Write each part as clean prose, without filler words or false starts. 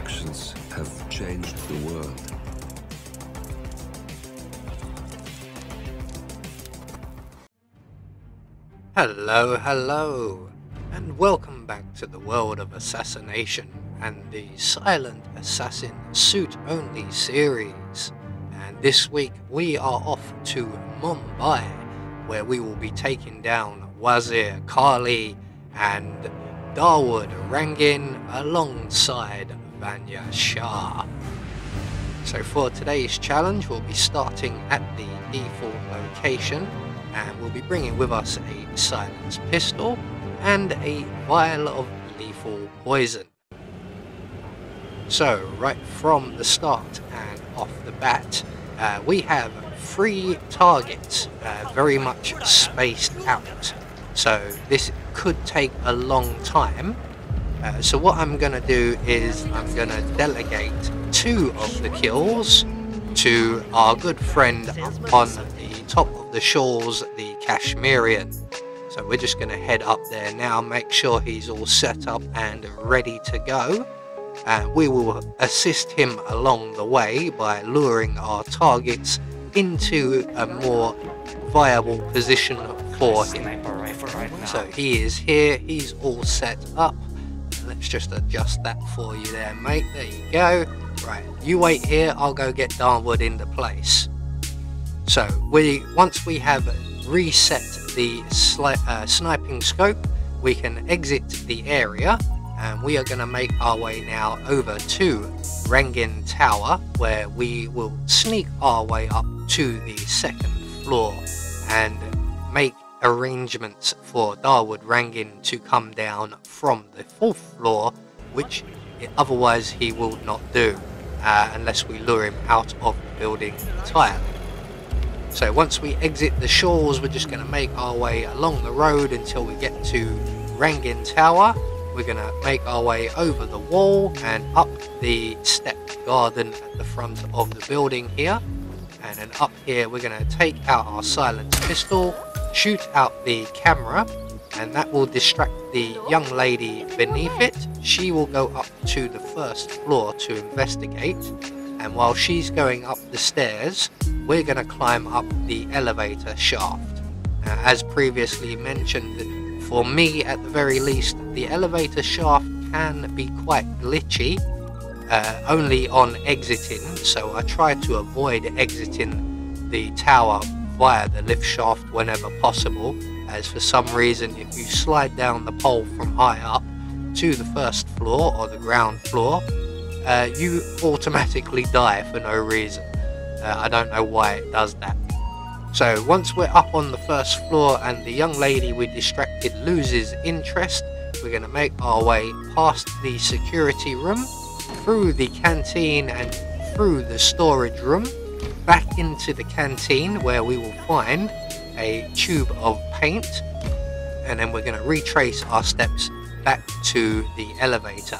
actions have changed the world. Hello, and welcome back to the world of assassination and the Silent Assassin Suit Only series. And this week we are off to Mumbai, where we will be taking down Wazir Kali and Dawood Rangin alongside Vanya Shah. So for today's challenge, we'll be starting at the default location, and we'll be bringing with us a silenced pistol and a vial of lethal poison. So right from the start and off the bat, we have 3 targets very much spaced out. So this could take a long time. So what I'm going to do is I'm going to delegate 2 of the kills to our good friend up on the top of the shores, the Kashmirian. So we're just going to head up there now, make sure he's all set up and ready to go. And we will assist him along the way by luring our targets into a more viable position for him. So he is here, he's all set up. Let's just adjust that for you there, mate. There you go. Right, you wait here, I'll go get Darwood into place. So once we have reset the sniping scope, we can exit the area, and we are going to make our way now over to Rangin Tower, where we will sneak our way up to the 2nd floor and make arrangements for Dawood Rangin to come down from the 4th floor, which otherwise he will not do unless we lure him out of the building entirely. So once we exit the shores, we're just going to make our way along the road until we get to Rangin Tower. We're going to make our way over the wall and up the stepped garden at the front of the building here. And then up here we're going to take out our silenced pistol, shoot out the camera, and that will distract the young lady beneath it. She will go up to the 1st floor to investigate, and while she's going up the stairs, we're going to climb up the elevator shaft. As previously mentioned, for me at the very least, the elevator shaft can be quite glitchy, only on exiting, so I try to avoid exiting the tower via the lift shaft whenever possible, as for some reason if you slide down the pole from high up to the 1st floor or the ground floor, you automatically die for no reason. I don't know why it does that. So once we're up on the 1st floor and the young lady we distracted loses interest, we're going to make our way past the security room, through the canteen and through the storage room, back into the canteen where we will find a tube of paint, and then we're going to retrace our steps back to the elevator,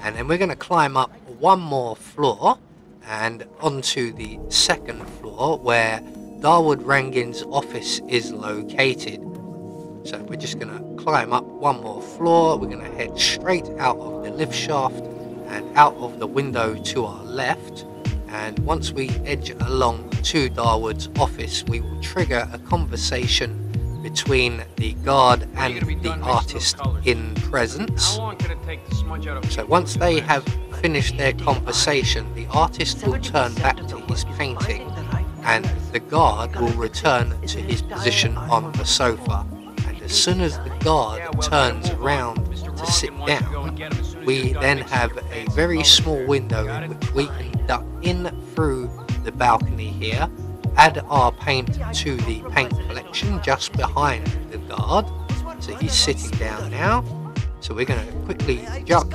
and then we're going to climb up 1 more floor and onto the 2nd floor where Dawood Rangin's office is located. So we're just going to climb up 1 more floor, we're going to head straight out of the lift shaft and out of the window to our left, and once we edge along to Dawood's office, we will trigger a conversation between the guard and the artist in presence. So once they have finished their conversation, the artist will turn back to his painting and the guard will return to his position on the sofa. And as soon as the guard turns around to sit down, we then have a very small window in which we can duck in through the balcony here, add our paint to the paint collection just behind the guard. So he's sitting down now. So we're going to quickly jump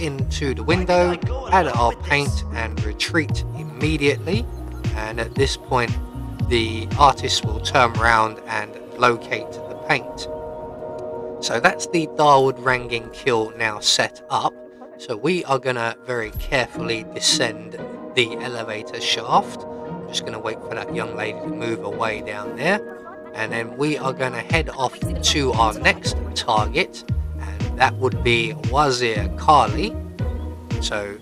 into the window, add our paint and retreat immediately. And at this point, the artist will turn around and locate the paint. So that's the Dawood Rangin kill now set up. So we are going to very carefully descend the elevator shaft. I'm just going to wait for that young lady to move away down there. And then we are going to head off to our next target, and that would be Wazir Kali. So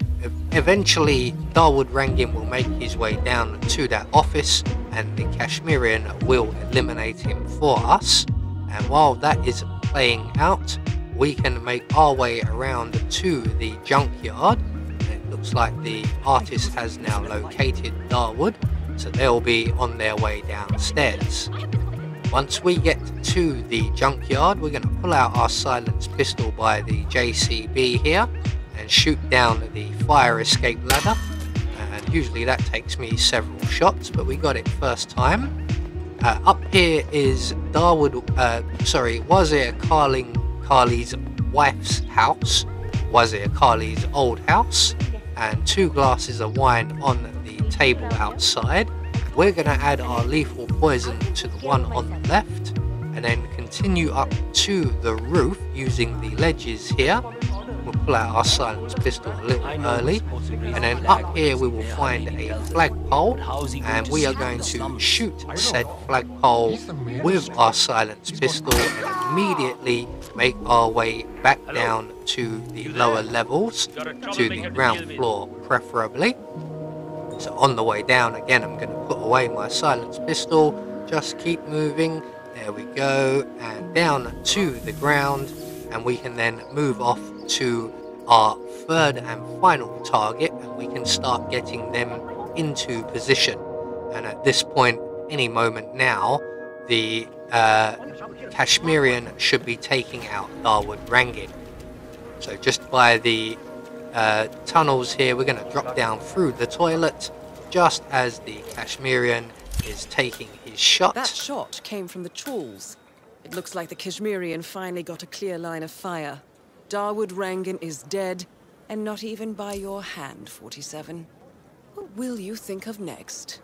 eventually Darwood Rangin will make his way down to that office, and the Kashmirian will eliminate him for us. And while that is playing out, we can make our way around to the junkyard. It looks like the artist has now located Darwood, so they'll be on their way downstairs. Once we get to the junkyard, we're going to pull out our silenced pistol by the JCB here and shoot down the fire escape ladder. And usually that takes me several shots, but we got it first time. Up here is Wazir Kali's wife's house, Wazir Kali's old house, and 2 glasses of wine on the table outside. We're going to add our lethal poison to the one on the left, and then continue up to the roof using the ledges here. We'll pull out our silenced pistol a little early, and then up here we will find a flagpole, and we are going to shoot said flagpole with our silenced pistol and immediately make our way back down to the lower levels, to the ground floor preferably. So on the way down, again, I'm going to put away my silenced pistol, just keep moving, there we go, and down to the ground, and we can then move off to our third and final target, and we can start getting them into position. And at this point, any moment now, the Kashmirian should be taking out Darwood Rangin. So just by the tunnels here, we're going to drop down through the toilet just as the Kashmirian is taking his shot. That shot came from the trawls. It looks like the Kashmirian finally got a clear line of fire. Darwood Rangin is dead, and not even by your hand, 47. What will you think of next?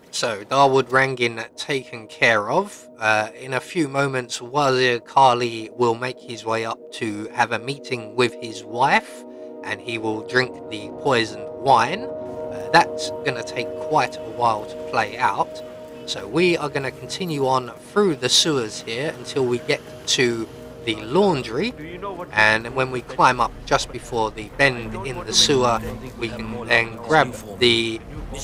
So, Darwood Rangin taken care of. In a few moments, Wazir Kali will make his way up to have a meeting with his wife, and he will drink the poisoned wine. That's going to take quite a while to play out. So we are going to continue on through the sewers here until we get to the laundry, and when we climb up just before the bend in the sewer, we can then grab the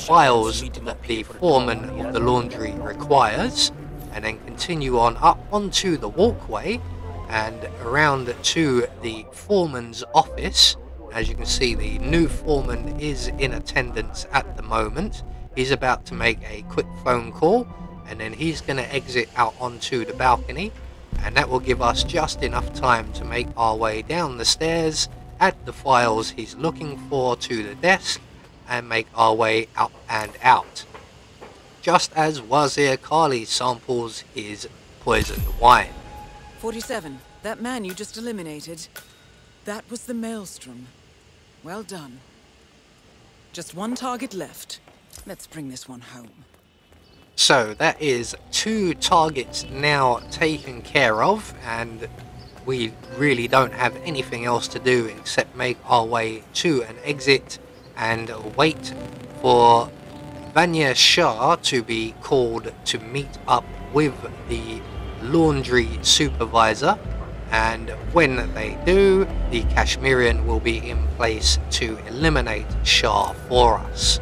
files that the foreman of the laundry requires, and then continue on up onto the walkway and around to the foreman's office. As you can see, the new foreman is in attendance at the moment. He's about to make a quick phone call, and then he's going to exit out onto the balcony, and that will give us just enough time to make our way down the stairs, add the files he's looking for to the desk, and make our way up and out. Just as Wazir Kali samples his poisoned wine. 47, that man you just eliminated. That was the Maelstrom. Well done. Just one target left. Let's bring this one home. So that is 2 targets now taken care of, and we really don't have anything else to do except make our way to an exit and wait for Vanya Shah to be called to meet up with the laundry supervisor, and when they do, the Kashmirian will be in place to eliminate Shah for us.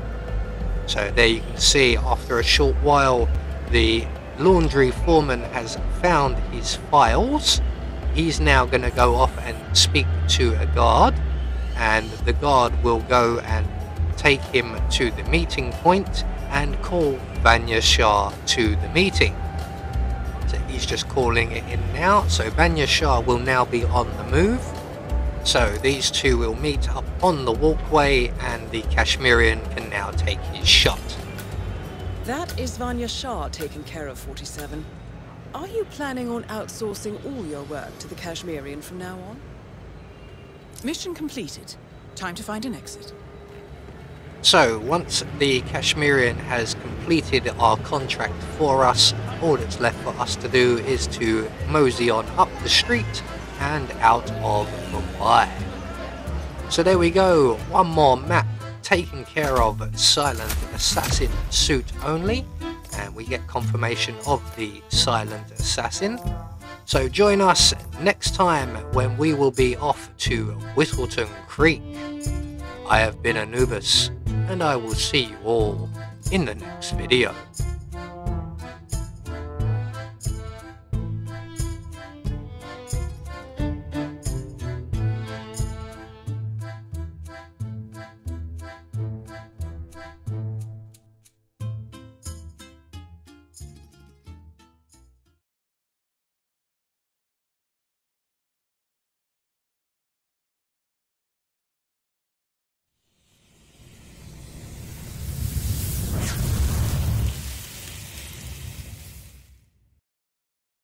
So there you can see, after a short while, the laundry foreman has found his files. He's now going to go off and speak to a guard, and the guard will go and take him to the meeting point and call Vanya Shah to the meeting. So he's just calling it in now. So Vanya Shah will now be on the move. So these two will meet up on the walkway, and the Kashmirian can now take his shot. That is Vanya Shah taken care of, 47. Are you planning on outsourcing all your work to the Kashmirian from now on? Mission completed. Time to find an exit. So once the Kashmirian has completed our contract for us, all that's left for us to do is to mosey on up the street and out of Mumbai. So there we go, one more map taken care of, silent assassin suit only, and we get confirmation of the silent assassin. So join us next time when we will be off to Whittleton Creek. I have been Anubis, and I will see you all in the next video.